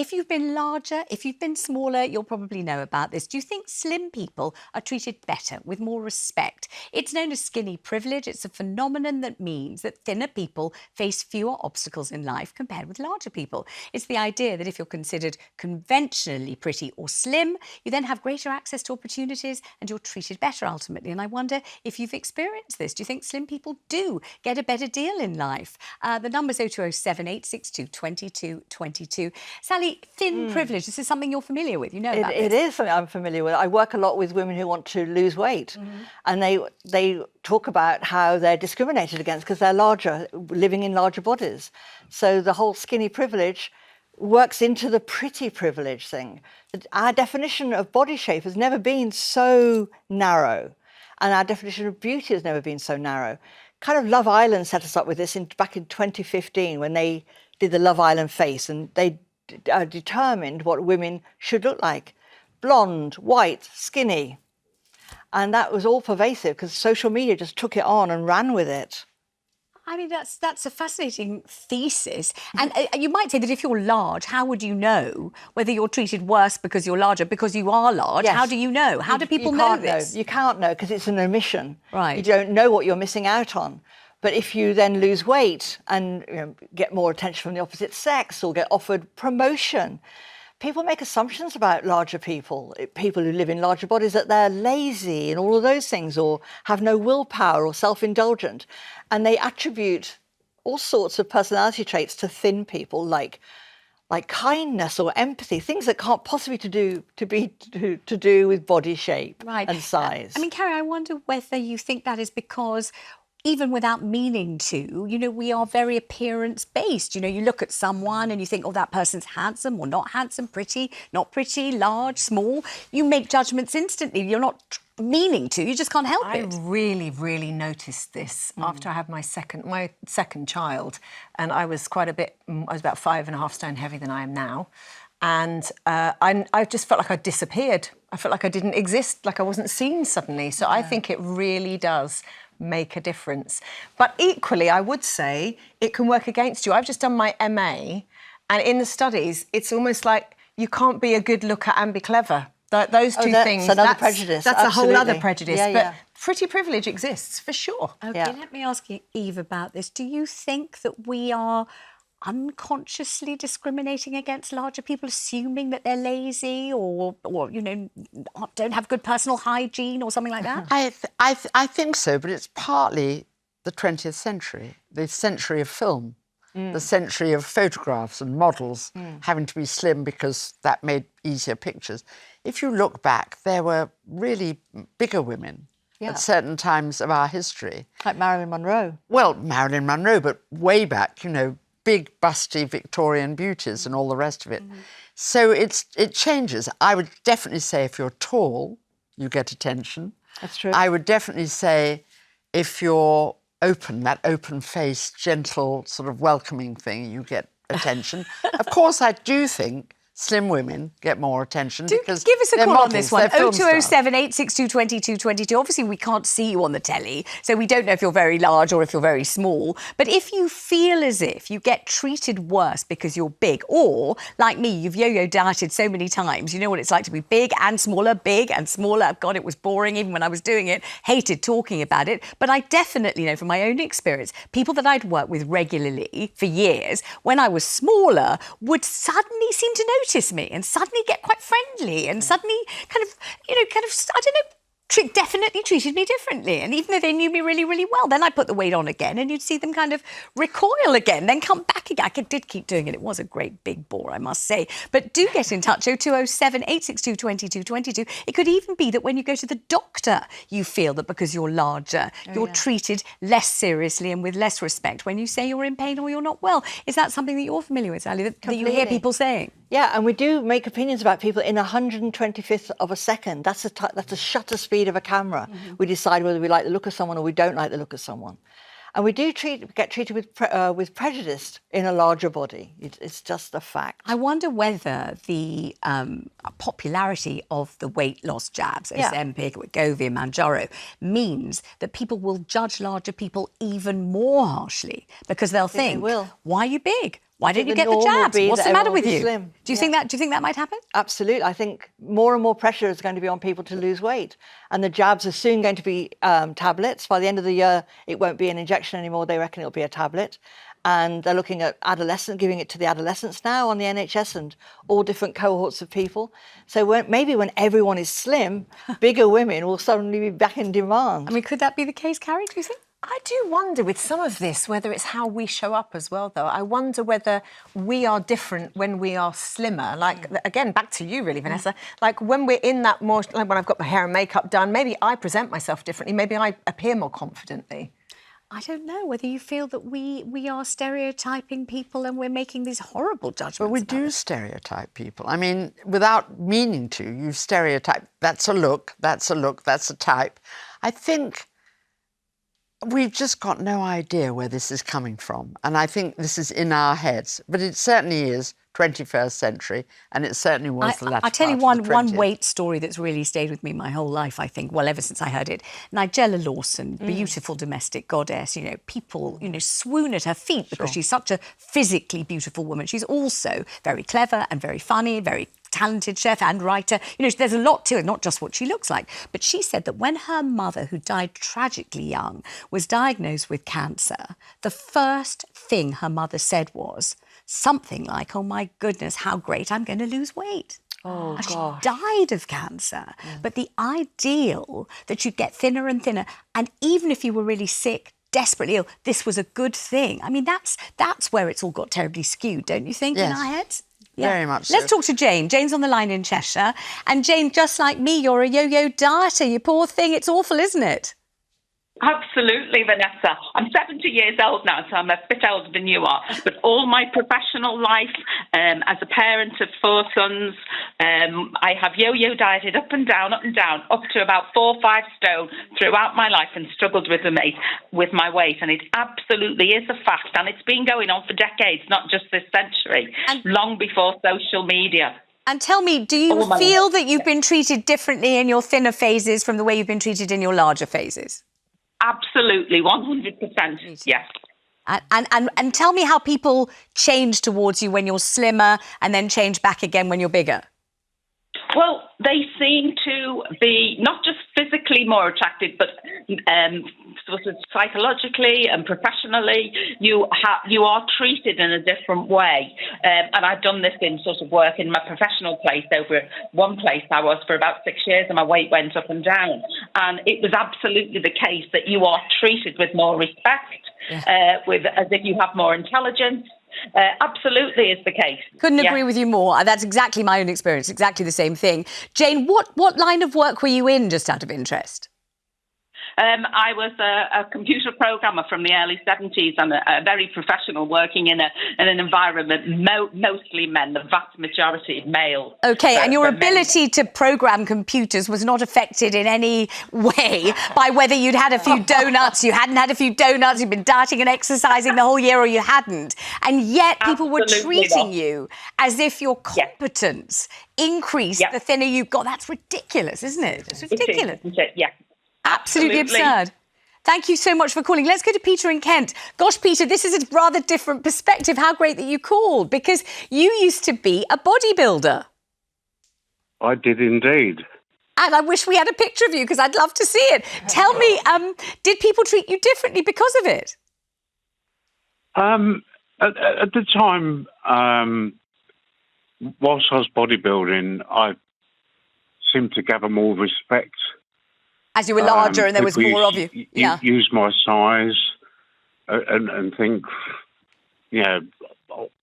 If you've been larger, if you've been smaller, you'll probably know about this. Do you think slim people are treated better, with more respect? It's known as skinny privilege. It's a phenomenon that means that thinner people face fewer obstacles in life compared with larger people. It's the idea that if you're considered conventionally pretty or slim, you then have greater access to opportunities and you're treated better ultimately. And I wonder if you've experienced this. Do you think slim people do get a better deal in life? The number's 0207 862 2222. Sally, thin privilege, this is something you're familiar with, you know about this. It is something I'm familiar with. I work a lot with women who want to lose weight, and they talk about how they're discriminated against because they're larger, living in larger bodies. So the whole skinny privilege works into the pretty privilege thing. Our definition of body shape has never been so narrow, and our definition of beauty has never been so narrow. Kind of Love Island set us up with this back in 2015 when they did the Love Island face, and they determined what women should look like. Blonde, white, skinny. And that was all pervasive because social media just took it on and ran with it. I mean, that's a fascinating thesis. And you might say that if you're large, how would you know whether you're treated worse because you're larger? Because you are large, yes. How do you know? How do people know this? You can't know because it's an omission. Right. You don't know what you're missing out on. But if you then lose weight and get more attention from the opposite sex or get offered promotion, people make assumptions about larger people who live in larger bodies, that they're lazy and all of those things, or have no willpower or self-indulgent. And they attribute all sorts of personality traits to thin people, like kindness or empathy, things that can't possibly to do with body shape and size. I mean, Carrie, I wonder whether you think that is because, even without meaning to, we are very appearance-based. You look at someone and you think, oh, that person's handsome or not handsome, pretty, not pretty, large, small. You make judgments instantly. You're not meaning to, you just can't help it. I really noticed this after I had my second child, and I was I was about 5.5 stone heavier than I am now. And I just felt like I disappeared. I felt like I didn't exist, like I wasn't seen suddenly. So I think it really does make a difference. But equally, I would say it can work against you. I've just done my MA, and in the studies, it's almost like you can't be a good looker and be clever. Those two things. That's another prejudice. That's Absolutely. a whole other prejudice. Yeah, but pretty privilege exists, for sure. OK, let me ask you, Eve, about this. Do you think that we are unconsciously discriminating against larger people, assuming that they're lazy or don't have good personal hygiene or something like that? I think so, but it's partly the 20th century, the century of film, the century of photographs and models having to be slim because that made easier pictures. If you look back, there were really bigger women at certain times of our history. Like Marilyn Monroe. Well, Marilyn Monroe, but way back, big, busty Victorian beauties and all the rest of it. So it changes. I would definitely say if you're tall, you get attention. That's true. I would definitely say if you're open, that open-faced, gentle, sort of welcoming thing, you get attention. Of course, I do think slim women get more attention because give us a call models, on this one. 0207 862 2222. Obviously, we can't see you on the telly, so we don't know if you're very large or if you're very small. But if you feel as if you get treated worse because you're big, or, like me, you've yo-yo dieted so many times, you know what it's like to be big and smaller, big and smaller. God, it was boring even when I was doing it. Hated talking about it. But I definitely know from my own experience, people that I'd worked with regularly for years, when I was smaller, would suddenly seem to notice me and suddenly get quite friendly and suddenly kind of, I don't know, definitely treated me differently. And even though they knew me really, really well, then I put the weight on again and you'd see them kind of recoil again, then come back again. I did keep doing it. It was a great big bore, I must say. But do get in touch, 0207 862 2222. It could even be that when you go to the doctor, you feel that because you're larger, you're treated less seriously and with less respect when you say you're in pain or you're not well. Is that something that you're familiar with, Sally, that you hear people saying? Yeah, and we do make opinions about people in 125th of a second. That's a shutter speed of a camera. We decide whether we like the look of someone or we don't like the look of someone. And we do get treated with prejudice in a larger body. It's just a fact. I wonder whether the popularity of the weight loss jabs, Ozempic, Wegovy, Manjaro, means that people will judge larger people even more harshly because they'll think, why are you big? Why don't you get the norm will jabs? be What's that the matter everyone with will be you? slim. Do you think that might happen? Absolutely. I think more and more pressure is going to be on people to lose weight. And the jabs are soon going to be tablets. By the end of the year, it won't be an injection anymore. They reckon it'll be a tablet. And they're looking at giving it to the adolescents now on the NHS and all different cohorts of people. So maybe when everyone is slim, bigger women will suddenly be back in demand. I mean, could that be the case, Carrie, do you think? I do wonder with some of this whether it's how we show up as well, though. I wonder whether we are different when we are slimmer. Like, again, back to you, really, Vanessa. Like, when we're in that more, like when I've got my hair and makeup done, maybe I present myself differently. Maybe I appear more confidently. I don't know whether you feel that we are stereotyping people and we're making these horrible judgments. But we do stereotype people. I mean, without meaning to, you stereotype. That's a look, that's a type. I think we've just got no idea where this is coming from. And I think this is in our heads. But it certainly is 21st century, and it certainly was the latter I'll tell you part of the one 20th. weight story that's really stayed with me my whole life, I think, well, ever since I heard it. Nigella Lawson, beautiful domestic goddess, you know, people, you know, swoon at her feet because she's such a physically beautiful woman. She's also very clever and very funny, very talented chef and writer. You know, there's a lot to it, not just what she looks like. But she said that when her mother, who died tragically young, was diagnosed with cancer, the first thing her mother said was something like, oh, my goodness, how great, I'm going to lose weight. Oh, And gosh. she died of cancer. But the ideal that you'd get thinner and thinner, and even if you were really sick, desperately ill, this was a good thing. I mean, that's where it's all got terribly skewed, don't you think, in Yes. our heads? Very much so. Let's talk to Jane. Jane's on the line in Cheshire. And Jane, just like me, you're a yo-yo dieter. You poor thing. It's awful, isn't it? Absolutely, Vanessa. I'm 70 years old now, so I'm a bit older than you are. But all my professional life, as a parent of 4 sons, I have yo-yo dieted up and down, up to about 4 or 5 stone throughout my life and struggled with my weight. And it absolutely is a fact. And it's been going on for decades, not just this century, long before social media. And tell me, do you my feel life. that you've been treated differently in your thinner phases from the way you've been treated in your larger phases? Absolutely, 100%, yes. And tell me how people change towards you when you're slimmer and then change back again when you're bigger. Well, they seem to be not just physically more attractive, but sort of psychologically and professionally, you are treated in a different way. And I've done this in sort of work in my professional place. Over one place I was for about 6 years, and my weight went up and down. And it was absolutely the case that you are treated with more respect, as if you have more intelligence. Absolutely is the case. Couldn't agree with you more. That's exactly my own experience, exactly the same thing. Jane, what line of work were you in, just out of interest? I was a computer programmer from the early 70s and a very professional, working in an environment mostly men, the vast majority male. OK, and your men. ability to program computers was not affected in any way by whether you'd had a few donuts, you hadn't had a few donuts, you'd been dieting and exercising the whole year, or you hadn't. And yet people were Absolutely treating not. you as if your competence increased the thinner you got. That's ridiculous, isn't it? It's ridiculous. It is, isn't it? Yeah. Absolutely absurd. Thank you so much for calling. Let's go to Peter in Kent. Gosh, Peter, this is a rather different perspective. How great that you called, because you used to be a bodybuilder. I did indeed. And I wish we had a picture of you, because I'd love to see it. Tell me, did people treat you differently because of it? At the time, whilst I was bodybuilding, I seemed to gather more respect. As you were larger and there was people more of you. Yeah. Use my size and think,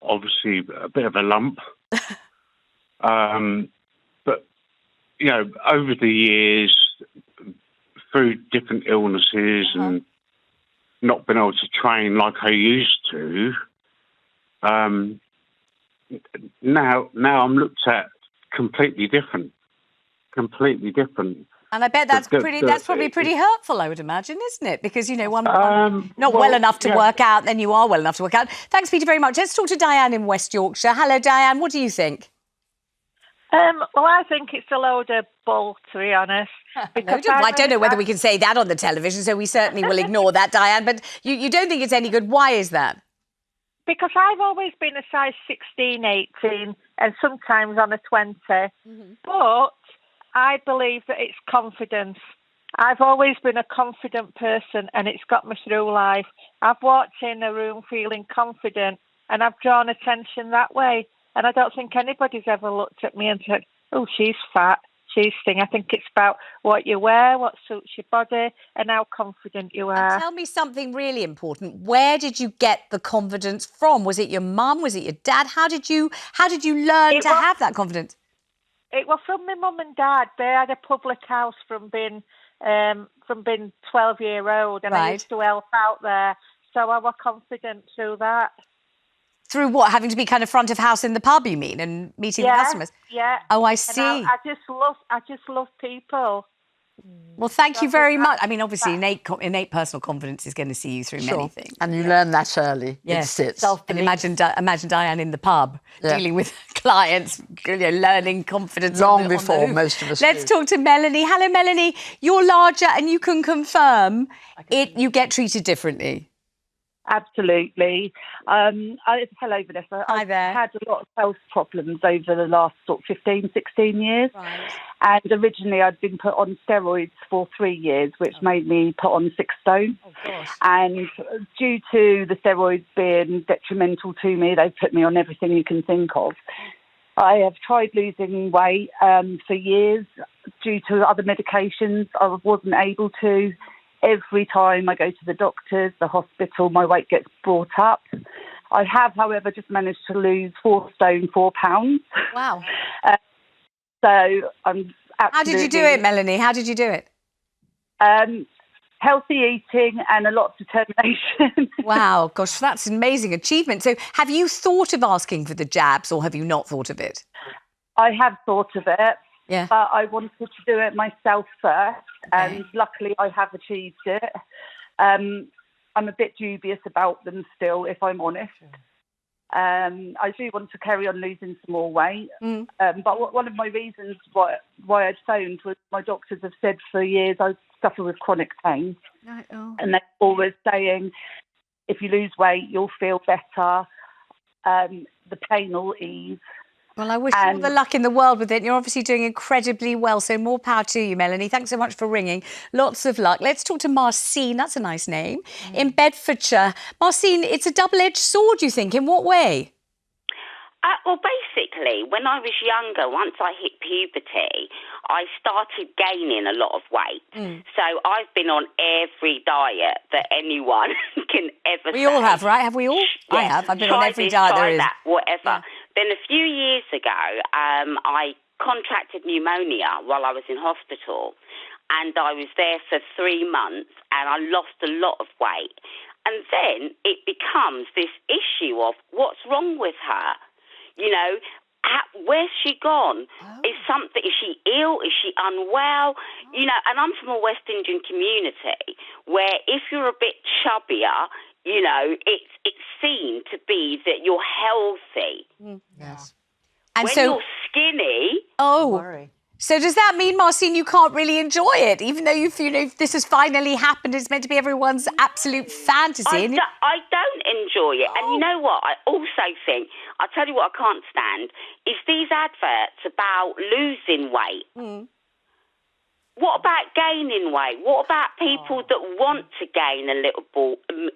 obviously a bit of a lump. But, over the years, through different illnesses and not being able to train like I used to, now I'm looked at completely different. And I bet that's probably pretty hurtful, I would imagine, isn't it? Because, one not well enough to work out, then you are well enough to work out. Thanks, Peter, very much. Let's talk to Diane in West Yorkshire. Hello, Diane. What do you think? Well, I think it's a load of bull, to be honest. I don't know whether we can say that on the television, so we certainly will ignore that, Diane. But you don't think it's any good. Why is that? because I've always been a size 16, 18, and sometimes on a 20. But I believe that it's confidence. I've always been a confident person, and it's got me through life. I've walked in a room feeling confident, and I've drawn attention that way. And I don't think anybody's ever looked at me and said, oh, she's fat, she's thin. I think it's about what you wear, what suits your body, and how confident you are. And tell me something really important. Where did you get the confidence from? Was it your mum? Was it your dad? How did you learn to have that confidence? It was from my mum and dad. They had a public house from being 12-year-old, and I used to help out there. So I was confident through that. Through what? Having to be kind of front of house in the pub, you mean, and meeting the customers? Yeah. Oh, I see. And I just love people. Well, thank you very much. I mean, obviously, innate personal confidence is going to see you through many things. And you learn that early. Yes. It sits. And imagine Diane in the pub dealing with clients, learning confidence. Long before most of us Let's talk to Melanie. Hello, Melanie. You're larger and you can confirm you get treated differently. Absolutely. Hello, Vanessa. Hi there. I've had a lot of health problems over the last 15, 16 years. Right. And originally I'd been put on steroids for 3 years, which made me put on 6 stone. Oh, gosh. And due to the steroids being detrimental to me, they've put me on everything you can think of. I have tried losing weight for years. Due to other medications, I wasn't able to. Every time I go to the doctors, the hospital, my weight gets brought up. I have, however, just managed to lose 4 stone, 4 pounds. Wow. So I'm absolutely... How did you do it, Melanie? How did you do it? Healthy eating and a lot of determination. Wow, gosh, that's an amazing achievement. So have you thought of asking for the jabs, or have you not thought of it? I have thought of it. Yeah. But I wanted to do it myself first, and luckily I have achieved it. I'm a bit dubious about them still, if I'm honest. I do want to carry on losing some more weight. But one of my reasons why I'd phoned was my doctors have said for years I suffer with chronic pain. And they're always saying, if you lose weight, you'll feel better. The pain will ease. Well, I wish you all the luck in the world with it. You're obviously doing incredibly well, so more power to you, Melanie. Thanks so much for ringing. Lots of luck. Let's talk to Marcine. That's a nice name. In Bedfordshire. Marcine, it's a double-edged sword, you think. In what way? Well, basically, when I was younger, once I hit puberty, I started gaining a lot of weight. So I've been on every diet that anyone can ever We all have, right? Have we all? Yes. I have. I've been on every diet there is. That, whatever. Then a few years ago, I contracted pneumonia while I was in hospital, and I was there for 3 months, and I lost a lot of weight. And then it becomes this issue of what's wrong with her? You know, where's she gone? Is she ill? Is she unwell? You know, and I'm from a West Indian community where if you're a bit chubbier, you know, it's seen to be that you're healthy. Yes. And when so you're skinny... So does that mean, Marcine, you can't really enjoy it, even though this has finally happened? It's meant to be everyone's absolute fantasy. I don't enjoy it. And you know what? I also think, I'll tell you what I can't stand, is these adverts about losing weight. What about gaining weight? What about people that want to gain a little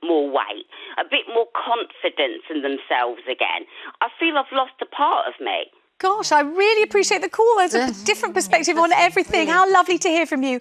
more weight, a bit more confidence in themselves again? I feel I've lost a part of me. Gosh, I really appreciate the call. There's a different perspective on everything. How lovely to hear from you.